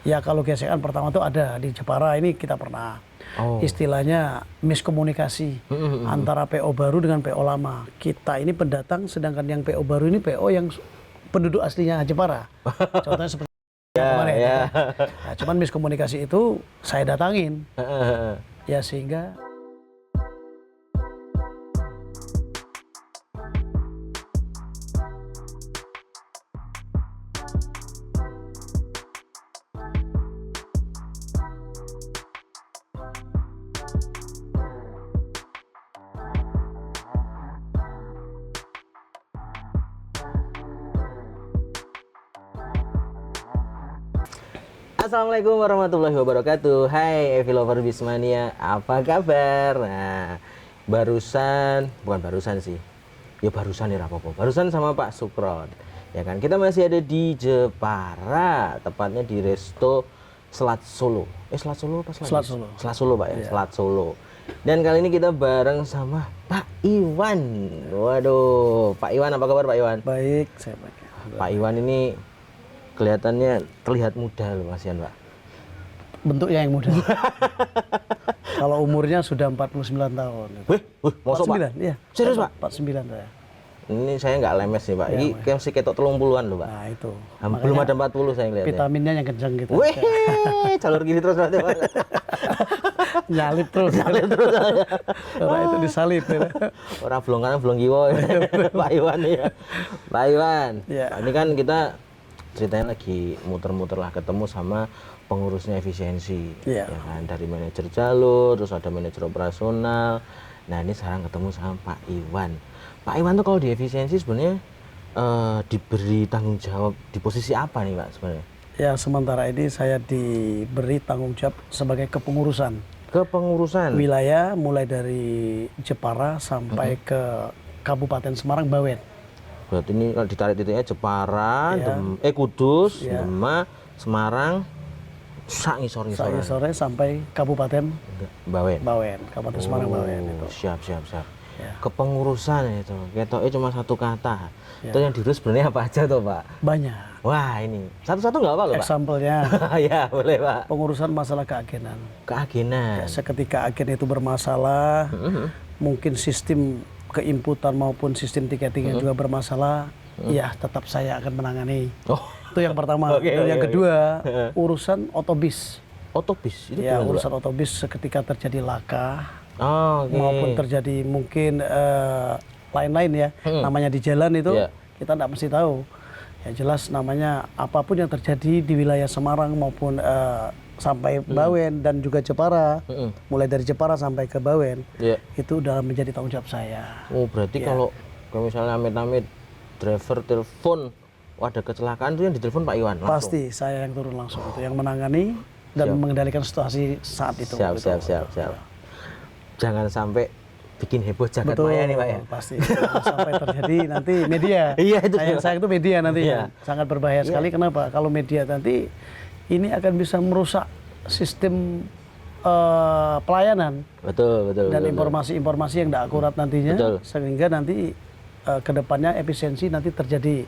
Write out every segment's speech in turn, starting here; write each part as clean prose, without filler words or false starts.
Ya kalau gesekan pertama tuh ada di Jepara ini kita pernah. Istilahnya miskomunikasi antara PO baru dengan PO lama. Kita ini pendatang, sedangkan yang PO baru ini PO yang penduduk aslinya Jepara. Contohnya seperti kemarin. Gitu. Nah, cuman miskomunikasi itu saya datangin. Ya sehingga Assalamualaikum warahmatullahi wabarakatuh. Hai Evi Lover Bismania, apa kabar? Nah, bukan barusan sih. Ya barusan ya apa-apa. Barusan sama Pak Sukron. Ya kan, kita masih ada di Jepara, tepatnya di Resto Selat Solo. Selat Solo apa Selat? Selat Solo. Selat Solo, Pak ya, Selat Solo. Dan kali ini kita bareng sama Pak Iwan. Waduh, Pak Iwan apa kabar Pak Iwan? baik, saya pakai. Pak Iwan ini kelihatannya terlihat muda loh Mas Ian, Pak. Bentuknya yang muda. Kalau umurnya sudah 49 tahun. Masuk Pak? 49, iya. Serius Pak? 49 saya. Ini saya nggak lemes nih Pak, ini kayak masih ketok 30-an loh Pak. Nah itu. Belum ada 40 saya ngeliatnya. Vitaminnya yang kencang gitu. Wih, jalur gini terus berarti Pak. Nyalip terus. Nyalip terus. Orang itu disalip. Ya. Orang belum kanan belum kiwo. Pak Iwan ya. Pak Iwan, ini kan kita ceritanya lagi muter-muter lah ketemu sama pengurusnya efisiensi. Ya kan, dari manajer jalur, terus ada manajer operasional. Nah ini sekarang ketemu sama Pak Iwan. Pak Iwan tuh kalau di efisiensi sebenarnya diberi tanggung jawab di posisi apa nih Pak sebenarnya? Ya sementara ini saya diberi tanggung jawab sebagai kepengurusan. Kepengurusan? Wilayah mulai dari Jepara sampai ke Kabupaten Semarang Bawen. Berarti ini kalau ditarik titiknya Jepara, Kudus, Demak, Semarang, sore sampai Kabupaten Bawen. Kabupaten Semarang Bawen itu. Siap. Ya. Kepengurusan itu, ketoknya cuma satu kata. Itu yang diurus sebenarnya apa aja tuh Pak? Banyak. Wah ini, satu-satu nggak apa loh Pak? Example-nya. Ya boleh Pak. Pengurusan masalah keagenan. Keagenan. Ya, seketika agen itu bermasalah, mungkin sistem keinputan maupun sistem tiketing yang juga bermasalah, ya tetap saya akan menangani. Itu yang pertama. Dan yang kedua, urusan otobis. Otobis? Itu ya, urusan otobis seketika terjadi laka, maupun terjadi mungkin lain-lain ya, namanya di jalan itu kita tidak mesti tahu. Ya jelas namanya apapun yang terjadi di wilayah Semarang maupun sampai Bawen dan juga Jepara, mulai dari Jepara sampai ke Bawen, itu udah menjadi tanggung jawab saya. Oh berarti kalau misalnya amit-amit driver telepon ada kecelakaan itu yang ditelepon Pak Iwan langsung? Pasti saya yang turun langsung itu, yang menangani dan mengendalikan situasi saat itu. Siap. Jangan sampai bikin heboh jagat maya nih Pak ya? Pasti, jangan sampai terjadi nanti media. Itu sayang itu media nanti sangat berbahaya sekali. Kenapa? Kalau media nanti ini akan bisa merusak sistem pelayanan. Betul. Dan informasi-informasi yang tidak akurat nantinya, sehingga nanti kedepannya efisiensi nanti terjadi.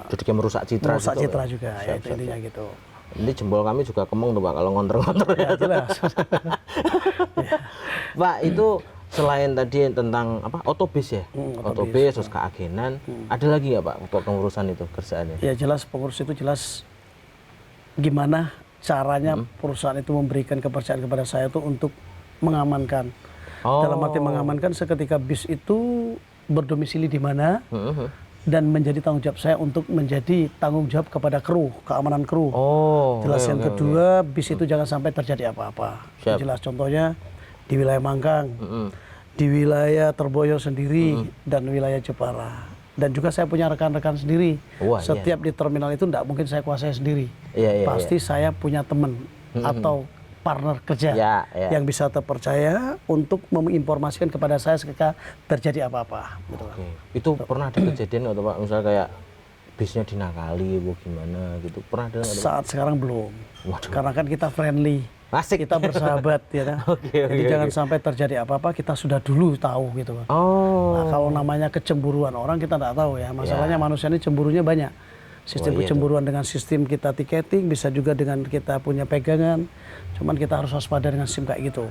Jadi kayak merusak citra. Merusak citra juga, ya itu intinya gitu. Ini jempol kami juga kemeng tuh Pak kalau ngonter-ngonter ya. Jelas. Pak itu selain tadi tentang apa otobis ya, otobis terus keagenan, ada lagi nggak Pak untuk pengurusan itu kerjaannya? Ya jelas pengurus itu jelas gimana caranya perusahaan itu memberikan kepercayaan kepada saya itu untuk mengamankan. Dalam arti mengamankan seketika bis itu berdomisili di mana dan menjadi tanggung jawab saya untuk menjadi tanggung jawab kepada kru, keamanan kru. Jelas yang kedua bis itu jangan sampai terjadi apa-apa. Jelas contohnya di wilayah Mangkang, di wilayah Terboyo sendiri dan wilayah Jepara. Dan juga saya punya rekan-rekan sendiri. Setiap di terminal itu tidak mungkin saya kuasai sendiri. Pasti saya punya teman atau partner kerja yang bisa terpercaya untuk menginformasikan kepada saya ketika terjadi apa-apa. Itu pernah ada kejadian atau Pak misalnya kayak bisnya dinakali atau gimana gitu? Pernah ada? Saat sekarang belum. Karena kan kita friendly. Asik. Kita bersahabat ya. Jadi jangan sampai terjadi apa-apa kita sudah dulu tahu gitu. Nah, kalau namanya kecemburuan orang kita tidak tahu ya. Masalahnya manusia ini cemburunya banyak. Sistem kecemburuan dengan sistem kita tiketing, bisa juga dengan kita punya pegangan. Cuman kita harus waspada dengan sistem kayak gitu.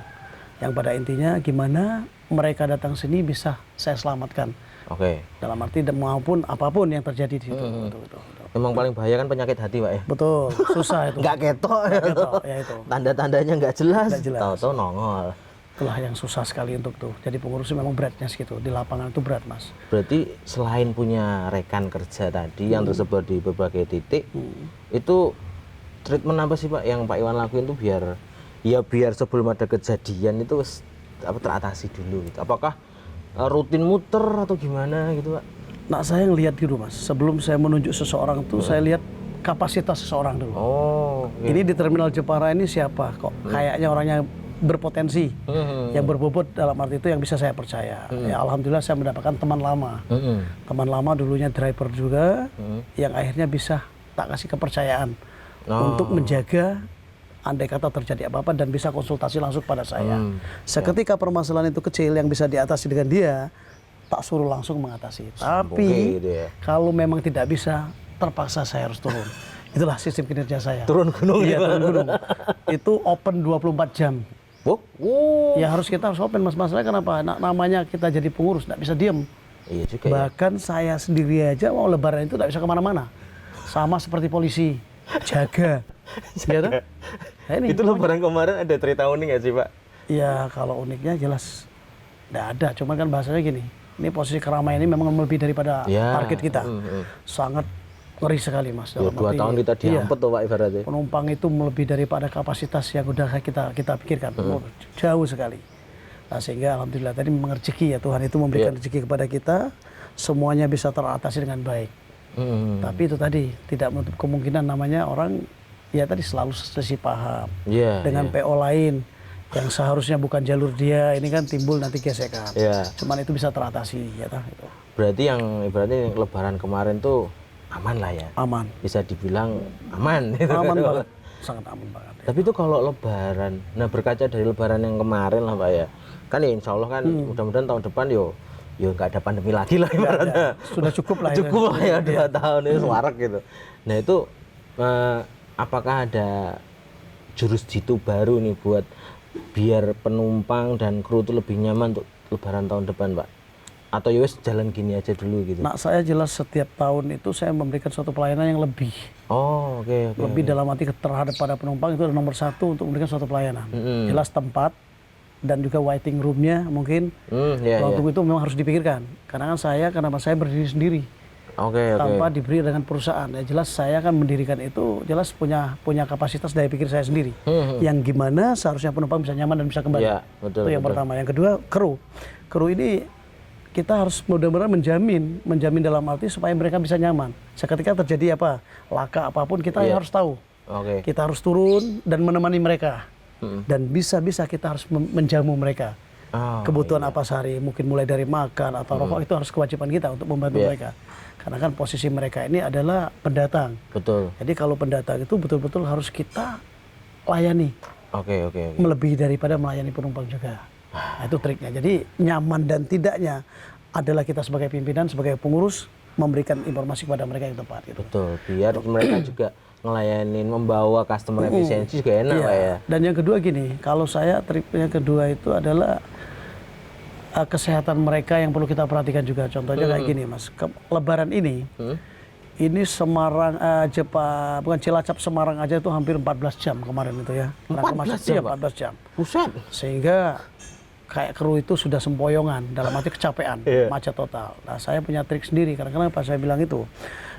Yang pada intinya gimana mereka datang sini bisa saya selamatkan. Oke. Dalam arti maupun apapun yang terjadi di situ. Betul. Emang paling bahaya kan penyakit hati, Pak ya? Betul, susah itu. Nggak ketok. Ya itu. Tanda-tandanya nggak jelas. Nggak jelas. Tahu-tahu nongol. Itulah yang susah sekali untuk tuh. Jadi pengurus memang beratnya segitu. Di lapangan itu berat, Mas. Berarti selain punya rekan kerja tadi yang tersebar di berbagai titik, itu treatment apa sih Pak yang Pak Iwan lakuin tuh biar sebelum ada kejadian itu teratasi dulu gitu. Apakah rutin muter atau gimana gitu Pak? Nah, saya ngelihat dulu Mas. Sebelum saya menunjuk seseorang tuh saya lihat kapasitas seseorang dulu. Oh. Ini di Terminal Jepara ini siapa kok? Kayaknya orangnya berpotensi, yang berbobot dalam arti itu yang bisa saya percaya. Ya, alhamdulillah saya mendapatkan teman lama. Teman lama dulunya driver juga, yang akhirnya bisa tak kasih kepercayaan untuk menjaga andai kata terjadi apa-apa dan bisa konsultasi langsung pada saya. Seketika permasalahan itu kecil yang bisa diatasi dengan dia, tak suruh langsung mengatasi. Tapi gitu ya. kalau memang tidak bisa, terpaksa saya harus turun. Itulah sistem kinerja saya. Turun gunung. Iya, turun gunung. Itu open 24 jam. Ya harus kita harus open, Mas. Masalahnya kenapa? Namanya kita jadi pengurus, nggak bisa diem. Iya juga. Bahkan saya sendiri aja mau lebaran itu nggak bisa kemana-mana. Sama seperti polisi, jaga. Gitu? Nah, ini itu lebaran kemarin ada cerita unik nggak sih Pak? Ya kalau uniknya jelas nggak ada. Cuman kan bahasanya gini, ini posisi keramaian ini memang lebih daripada target kita. Sangat ngeri sekali Mas. Ya, 2 tahun kita diampet tuh Pak ibaratnya. Penumpang itu melebihi daripada kapasitas yang udah kita pikirkan. Jauh sekali. Nah, sehingga alhamdulillah tadi memang rezeki ya, Tuhan itu memberikan rezeki kepada kita, semuanya bisa teratasi dengan baik. Tapi itu tadi tidak menutup kemungkinan namanya orang ya tadi selalu selisih paham dengan PO lain yang seharusnya bukan jalur dia, ini kan timbul nanti gesekan. Cuman itu bisa teratasi ya itu. Berarti yang ibaratnya lebaran kemarin tuh aman lah ya. Aman. Bisa dibilang aman. Aman banget. Sangat aman banget. Ya. Tapi itu kalau lebaran, nah berkaca dari lebaran yang kemarin lah Pak ya. Kan ya insya Allah kan mudah-mudahan tahun depan yo nggak ada pandemi lagi lah ibaratnya. Sudah cukup lah. Cukup lah ya 2 tahun ini warak gitu. Nah itu apakah ada jurus jitu baru nih buat biar penumpang dan kru itu lebih nyaman untuk lebaran tahun depan Pak? Atau ya wes jalan gini aja dulu gitu? Nah, saya jelas setiap tahun itu saya memberikan suatu pelayanan yang lebih. Oh, oke. Lebih dalam arti terhadap pada penumpang itu nomor 1 untuk memberikan suatu pelayanan. Jelas tempat dan juga waiting roomnya mungkin. Untuk itu memang harus dipikirkan. Karena kan kenapa saya berdiri sendiri. Tanpa diberi dengan perusahaan. Ya jelas saya kan mendirikan itu jelas punya kapasitas daya pikir saya sendiri. Yang gimana seharusnya penumpang bisa nyaman dan bisa kembali. Itu yang pertama. Yang kedua, kru. Kru ini kita harus benar-benar menjamin dalam arti supaya mereka bisa nyaman. Seketika terjadi laka apapun kita harus tahu. Kita harus turun dan menemani mereka. Dan bisa-bisa kita harus menjamu mereka. Kebutuhan apa sehari, mungkin mulai dari makan atau rokok itu harus kewajiban kita untuk membantu mereka. Karena kan posisi mereka ini adalah pendatang. Betul. Jadi kalau pendatang itu betul-betul harus kita layani. Oke. Melebihi daripada melayani penumpang juga. Nah, itu triknya. Jadi nyaman dan tidaknya adalah kita sebagai pimpinan, sebagai pengurus memberikan informasi kepada mereka yang tepat. Gitu. Betul. Biar mereka juga ngelayanin, membawa customer efisiensi juga enak Pak ya. Dan yang kedua gini, kalau saya triknya kedua itu adalah kesehatan mereka yang perlu kita perhatikan juga. Contohnya kayak gini Mas, Lebaran ini Semarang bukan Cilacap Semarang aja itu hampir 14 jam kemarin itu ya. 14 jam, 14 jam. Buset. Sehingga kayak kru itu sudah sempoyongan, dalam arti kecapean, macet total. Nah, saya punya trik sendiri, karena kenapa saya bilang itu?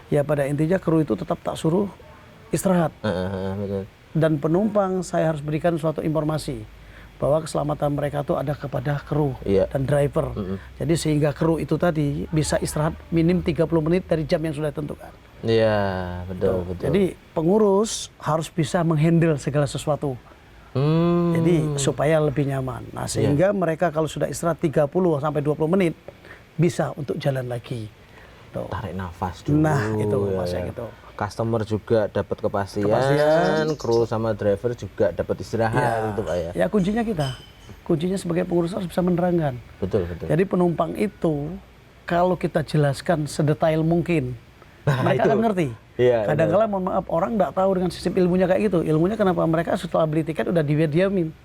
Ya pada intinya kru itu tetap tak suruh istirahat. Dan penumpang saya harus berikan suatu informasi bahwa keselamatan mereka itu ada kepada kru dan driver. Jadi sehingga kru itu tadi bisa istirahat minim 30 menit dari jam yang sudah ditentukan. Iya, betul. Jadi pengurus harus bisa menghandle segala sesuatu. Jadi supaya lebih nyaman. Nah, sehingga mereka kalau sudah istirahat 30 sampai 20 menit bisa untuk jalan lagi. Tuh. Tarik nafas dulu. Nah, itu maksudnya gitu. Customer juga dapat kepastian, kru sama driver juga dapat istirahat gitu Pak ya. Ya kuncinya kuncinya sebagai pengurus harus bisa menerangkan. Betul. Jadi penumpang itu kalau kita jelaskan sedetail mungkin, mereka akan ngerti. Iya. Kadang-kala mohon maaf orang nggak tahu dengan sistem ilmunya kayak gitu. Ilmunya kenapa mereka setelah beli tiket udah diamin.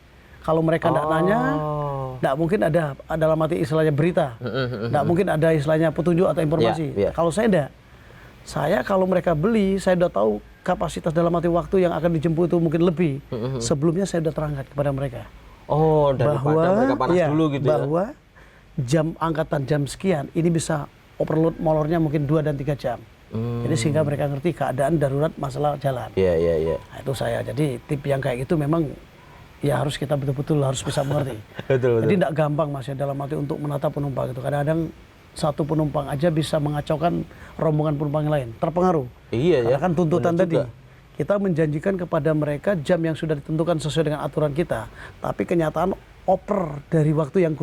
Kalau mereka nggak nanya, nggak mungkin ada dalam arti istilahnya berita, nggak mungkin ada istilahnya petunjuk atau informasi. Kalau saya enggak, saya kalau mereka beli, saya udah tahu kapasitas dalam arti waktu yang akan dijemput itu mungkin lebih. Sebelumnya saya udah terangkat kepada mereka. Oh, daripada mereka panas dulu gitu bahwa jam angkatan jam sekian ini bisa overload molornya mungkin 2 dan 3 jam. Jadi sehingga mereka ngerti keadaan darurat masalah jalan. Iya. Nah, itu saya. Jadi tip yang kayak gitu memang ya harus kita betul-betul harus bisa mengerti. betul. Jadi tidak gampang Mas ya dalam arti untuk menata penumpang itu. Kadang-kadang satu penumpang aja bisa mengacaukan rombongan penumpang yang lain. Terpengaruh. Iya. Karena kan tuntutan tadi. Kita menjanjikan kepada mereka jam yang sudah ditentukan sesuai dengan aturan kita. Tapi kenyataan oper dari waktu yang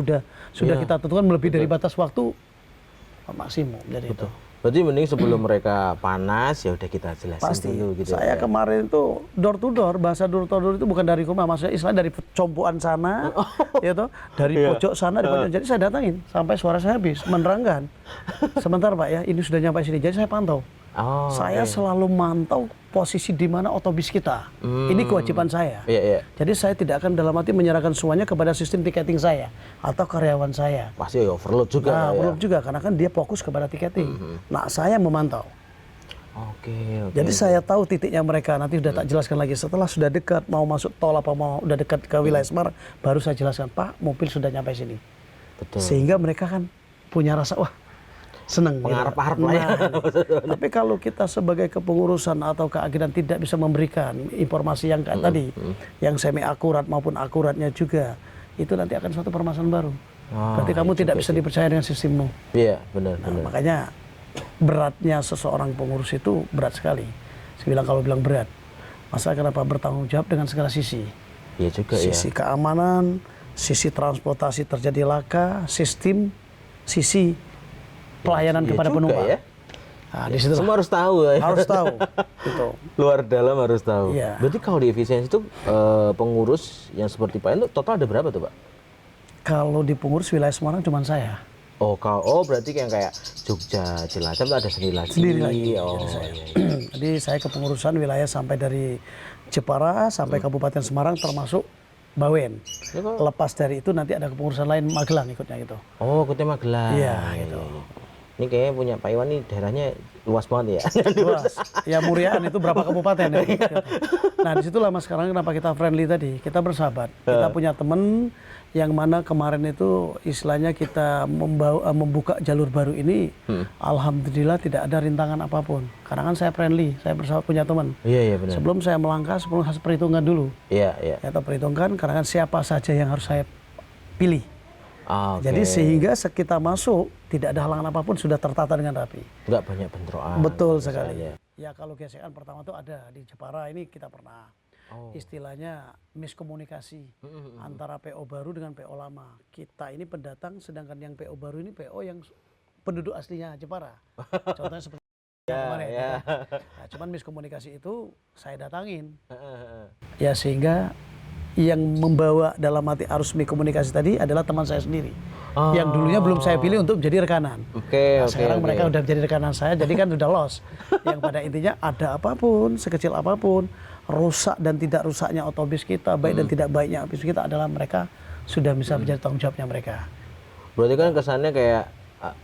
sudah kita tentukan melebihi dari batas waktu maksimum. Jadi itu. Berarti mending sebelum mereka panas ya udah kita jelasin dulu gitu. Saya kemarin itu door to door, bahasa door to door itu bukan dari rumah, maksudnya istilah dari compoan sana, gitu, dari pojok sana, jadi saya datangin sampai suara saya habis, menerangkan. Sebentar Pak ya, ini sudah nyampe sini, jadi saya pantau. Saya selalu mantau posisi di mana otobus kita. Ini kewajiban saya. Jadi saya tidak akan dalam arti menyerahkan semuanya kepada sistem tiketing saya atau karyawan saya. Pasti overload juga. Nah, overload juga karena kan dia fokus kepada tiketing. Nah, saya memantau. Oke. Jadi saya tahu titiknya mereka. Nanti sudah tak jelaskan lagi. Setelah sudah dekat mau masuk tol apa mau udah dekat ke wilayah Semarang, baru saya jelaskan, Pak, mobil sudah nyampe sini. Betul. Sehingga mereka kan punya rasa wah senang. Pengharap-harap lah ya. Tapi kalau kita sebagai kepengurusan atau keagenan tidak bisa memberikan informasi yang kayak tadi, yang semi akurat maupun akuratnya juga, itu nanti akan suatu permasalahan baru. Berarti kamu tidak bisa dipercaya dengan sistemmu. Iya, benar. Makanya beratnya seseorang pengurus itu berat sekali. Saya bilang kalau bilang berat, masa kenapa bertanggung jawab dengan segala sisi? Iya juga sisi keamanan, sisi transportasi terjadi laka, sistem, sisi pelayanan kepada penumpang. Ya? Nah, di situ semua harus tahu. Harus tahu. Gitu. Luar dalam harus tahu. Iya. Berarti kalau di efisiensi itu pengurus yang seperti Pak itu total ada berapa tuh Pak? Kalau di pengurus wilayah Semarang cuma saya. Berarti kayak Jogja, Cilacap itu ada sendiri lagi. Jadi saya kepengurusan wilayah sampai dari Jepara sampai Kabupaten Semarang termasuk Bawen. Lepas dari itu nanti ada kepengurusan lain Magelang ikutnya gitu. Ikutnya Magelang. Iya, gitu. Ini kayaknya punya Pak Iwan nih daerahnya luas banget ya. Luas. Ya Muriaan itu berapa kabupaten ya. Gitu. Nah disitulah Mas sekarang kenapa kita friendly tadi. Kita bersahabat. Kita punya temen yang mana kemarin itu istilahnya kita membuka jalur baru ini. Alhamdulillah tidak ada rintangan apapun. Karena kan saya friendly, saya bersahabat punya teman. Iya benar. Sebelum saya melangkah, sebelum harus perhitungkan dulu. Iya. Kita perhitungkan karena kan siapa saja yang harus saya pilih. Jadi sehingga kita masuk tidak ada halangan apapun, sudah tertata dengan rapi. Nggak banyak bentrokan. Betul sekali. Ya kalau gesekan pertama itu ada di Jepara ini kita pernah. Istilahnya miskomunikasi antara PO baru dengan PO lama. Kita ini pendatang, sedangkan yang PO baru ini PO yang penduduk aslinya Jepara. Contohnya seperti kemarin. Nah, cuman miskomunikasi itu saya datangin. Ya sehingga yang membawa dalam arti arus komunikasi tadi adalah teman saya sendiri. Yang dulunya belum saya pilih untuk menjadi rekanan. Sekarang mereka udah menjadi rekanan saya, jadi kan udah lost. Yang pada intinya ada apapun, sekecil apapun, rusak dan tidak rusaknya otobus kita, baik dan tidak baiknya otobus kita adalah mereka sudah bisa menjadi tanggung jawabnya mereka. Berarti kan kesannya kayak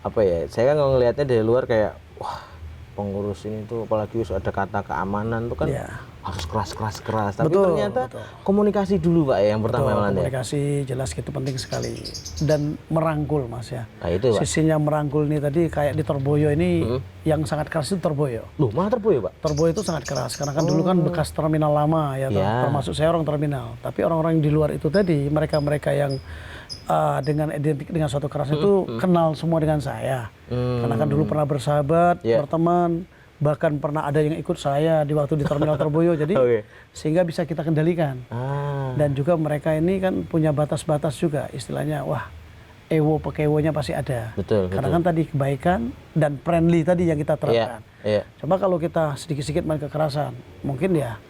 apa ya? Saya kan ngelihatnya dari luar kayak wah pengurus ini tuh apalagi ada kata keamanan tuh kan harus keras. Tapi ternyata komunikasi dulu Pak ya yang pertama. Komunikasi jelas itu penting sekali dan merangkul Mas ya. Nah, itu, Pak. Sisinya merangkul ini tadi kayak di Terboyo ini yang sangat keras itu Terboyo. Loh, malah Terboyo Pak? Terboyo itu sangat keras karena kan dulu kan bekas terminal lama ya. Termasuk saya orang terminal. Tapi orang-orang di luar itu tadi mereka-mereka yang dengan identik dengan suatu keras itu kenal semua dengan saya. Karena kan dulu pernah bersahabat, berteman, bahkan pernah ada yang ikut saya di waktu di terminal Terboyo. Jadi sehingga bisa kita kendalikan. Dan juga mereka ini kan punya batas-batas juga istilahnya. Wah, pekewonya pasti ada. Karena kan tadi kebaikan dan friendly tadi yang kita terapkan. Coba kalau kita sedikit-sedikit main kekerasan, mungkin ya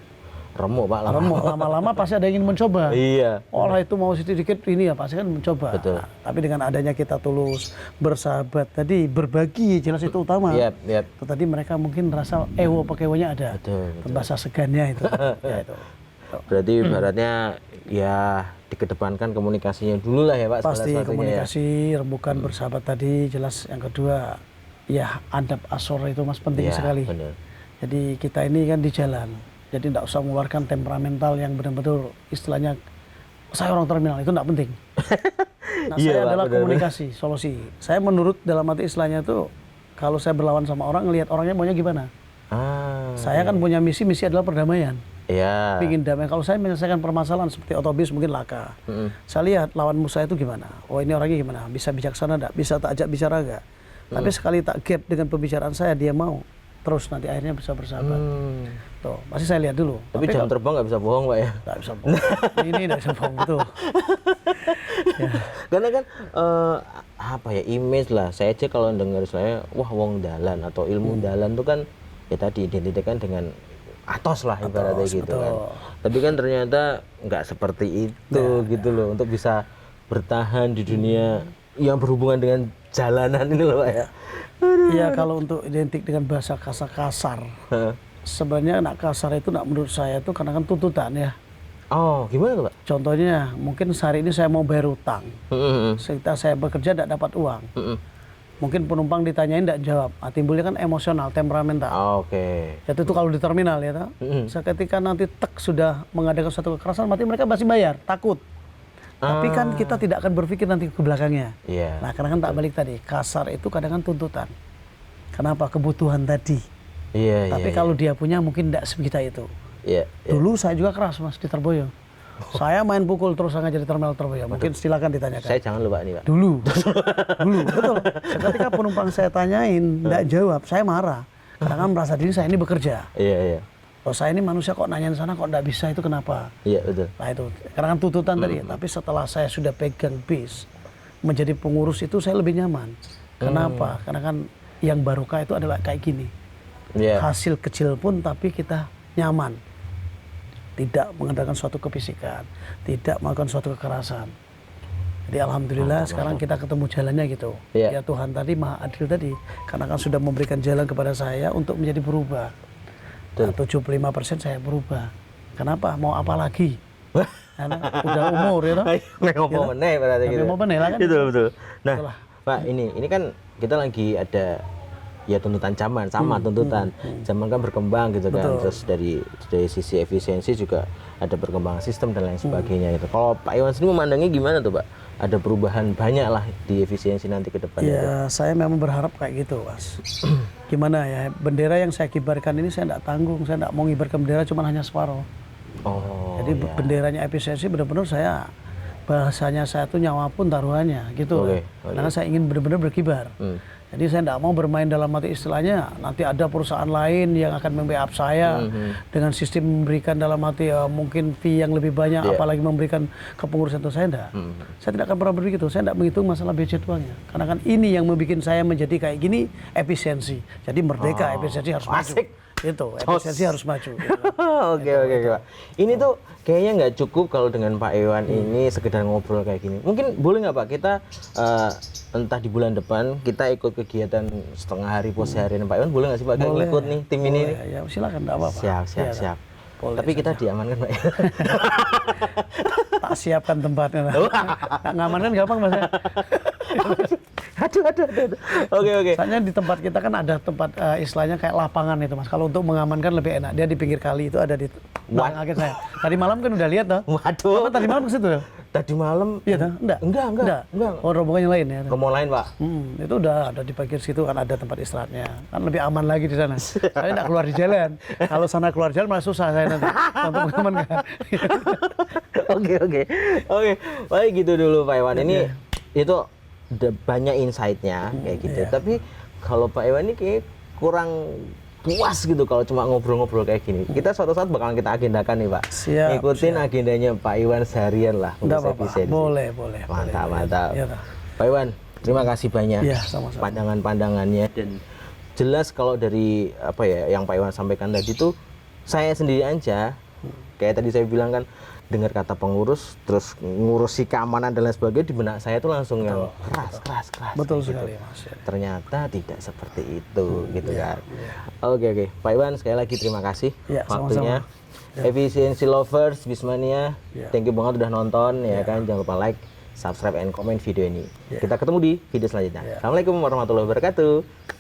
remuk Pak, remuk, lama-lama pasti ada yang ingin mencoba. Iya. Olah itu mau sedikit ini ya pasti kan mencoba. Betul. Nah, tapi dengan adanya kita tulus, bersahabat, tadi berbagi jelas itu utama. Yap. Itu tadi mereka mungkin rasa pekewonya ada. Betul. Bahasa segannya itu. Ya, itu. Berarti ibaratnya ya dikedepankan komunikasinya dulu lah ya Pak. Pasti komunikasi, rembukan bersahabat tadi jelas. Yang kedua ya adab asor itu Mas penting sekali. Bener. Jadi kita ini kan di jalan. Jadi tidak usah mengeluarkan temperamental yang benar-benar istilahnya saya orang terminal itu tidak penting. Nah, saya adalah komunikasi, solusi. Saya menurut dalam arti istilahnya itu kalau saya berlawan sama orang, ngelihat orangnya maunya gimana. Saya kan punya misi adalah perdamaian. Iya. Bikin damai. Kalau saya menyelesaikan permasalahan seperti otobis mungkin laka. Saya lihat lawan musuh itu gimana. Oh ini orangnya gimana? Bisa bijaksana enggak? Bisa tak ajak bicara enggak? Tapi sekali tak gap dengan pembicaraan saya dia mau. Terus nanti akhirnya bisa bersahabat. Tuh, pasti saya lihat dulu. Tapi jam terbang nggak bisa bohong Pak ya? Nggak bisa bohong. Ini nggak bisa bohong betul. Ya. Karena kan apa ya image lah. Saya aja kalau dengar saya wah wong dalan atau ilmu dalan tuh kan ya tadi identikan dengan atos lah ibaratnya gitu kan. Tapi kan ternyata nggak seperti itu gitu loh untuk bisa bertahan di dunia yang berhubungan dengan jalanan ini loh Pak ya. Iya kalau untuk identik dengan bahasa kasar sebenarnya nak kasar itu nak menurut saya itu karena kan tuntutan ya. Oh gimana tuh Pak? Contohnya mungkin sehari ini saya mau bayar utang, setelah saya bekerja tidak dapat uang, mungkin penumpang ditanyain tidak jawab, timbulnya kan emosional, temperamental. Oke. Itu kalau di terminal ya, seketika nanti sudah mengadakan suatu kekerasan, mati mereka masih bayar, takut. Tapi kan kita tidak akan berpikir nanti ke belakangnya. Nah, karena kan tak balik tadi, kasar itu kadang kan tuntutan. Kenapa? Kebutuhan tadi. Tapi kalau dia punya mungkin tidak sebegitu itu. Dulu saya juga keras Mas di Terboyo. Saya main pukul terus aja di terminal Terboyo. Mungkin silakan ditanyakan. Saya jangan lupa nih Pak. Dulu, betul. Ketika penumpang saya tanyain, tidak jawab, saya marah. Karena kan merasa diri saya ini bekerja. Iya. Oh saya ini manusia kok nanyain sana kok tidak bisa itu kenapa? Iya betul. Nah itu karena kan tuntutan tadi. Tapi setelah saya sudah pegang bis menjadi pengurus itu saya lebih nyaman. Kenapa? Karena kan yang barokah itu adalah kayak gini. Hasil kecil pun tapi kita nyaman. Tidak mengadakan suatu kefisikan, tidak melakukan suatu kekerasan. Jadi alhamdulillah sekarang kita ketemu jalannya gitu. Ya Tuhan tadi maha adil tadi karena kan sudah memberikan jalan kepada saya untuk menjadi berubah. Nah, 75% saya berubah. Kenapa? Mau apa lagi? Karena udah umur ya toh. Ngomong meneh berarti gitu. Ngomong meneh lah kan. Betul. Nah, Pak, ini kan kita lagi ada ya tuntutan zaman sama tuntutan. Zaman kan berkembang gitu kan. Terus dari sisi efisiensi juga ada perkembangan sistem dan lain sebagainya gitu. Kalau Pak Iwan sendiri memandangnya gimana tuh, Pak? Ada perubahan banyak lah di efisiensi nanti ke depan. Ya, saya memang berharap kayak gitu, Mas. Gimana ya, bendera yang saya kibarkan ini saya tidak tanggung, saya tidak mau ngibarkan bendera cuma hanya separuh. Jadi benderanya efisiensi benar-benar saya, bahasanya saya tuh nyawa pun taruhannya gitu. Karena saya ingin benar-benar berkibar. Jadi saya tidak mau bermain dalam arti istilahnya nanti ada perusahaan lain yang akan membackup saya dengan sistem memberikan dalam arti mungkin fee yang lebih banyak, apalagi memberikan kepengurusan itu saya tidak. Saya tidak akan pernah begitu. Saya tidak menghitung masalah budget uangnya. Karena kan ini yang membuat saya menjadi kayak gini efisiensi. Jadi merdeka efisiensi harus maju. Itu efisiensi harus maju. Gitu. Oke Pak. Ini tuh kayaknya nggak cukup kalau dengan Pak Iwan ini sekedar ngobrol kayak gini. Mungkin boleh nggak Pak kita entah di bulan depan kita ikut kegiatan setengah hari poseharian Pak Iwan, boleh nggak sih Pak kita ikut nih tim ini? Ya silakan, nggak apa-apa. Siap. Boleh, tapi kita diamankan Pak. Tak siapkan tempatnya. Ngamankan gampang Mas. Aduh. Oke. Soalnya di tempat kita kan ada tempat istilahnya kayak lapangan itu Mas. Kalau untuk mengamankan lebih enak. Dia di pinggir kali itu ada di belakang akhir saya. Tadi malam kan udah lihat toh. Waduh. Tadi malam ke situ ya? Tadi malam? Iya toh? Enggak. Oh rombongan yang lain ya? Rombongan lain Pak? Itu udah ada di bagian situ kan ada tempat istirahatnya. Kan lebih aman lagi di sana. Saya enggak keluar di jalan. Kalau sana keluar jalan malah susah saya nanti untuk mengamankan. Oke. Baik gitu dulu Pak Iwan. Ini itu banyak insight-nya kayak gitu. Tapi kalau Pak Iwan ini kayak kurang puas gitu kalau cuma ngobrol-ngobrol kayak gini. Kita suatu saat bakalan kita agendakan nih Pak. Ikutin agendanya Pak Iwan seharian lah untuk efisiensi. Boleh. Mantap. Ya, Pak Iwan, terima kasih banyak pandangan-pandangannya dan jelas kalau dari apa ya yang Pak Iwan sampaikan tadi tuh saya sendiri aja kayak tadi saya bilang kan, dengar kata pengurus, terus ngurusi keamanan dan lain sebagainya, di benak saya tuh langsung yang keras. Betul gitu. sekali Mas. Ternyata tidak seperti itu, gitu kan. Oke, Pak Iwan, sekali lagi terima kasih waktunya. Efisiensi lovers, Bismania, thank you banget udah nonton, ya kan. Jangan lupa like, subscribe, and comment video ini. Kita ketemu di video selanjutnya. Assalamualaikum warahmatullahi wabarakatuh.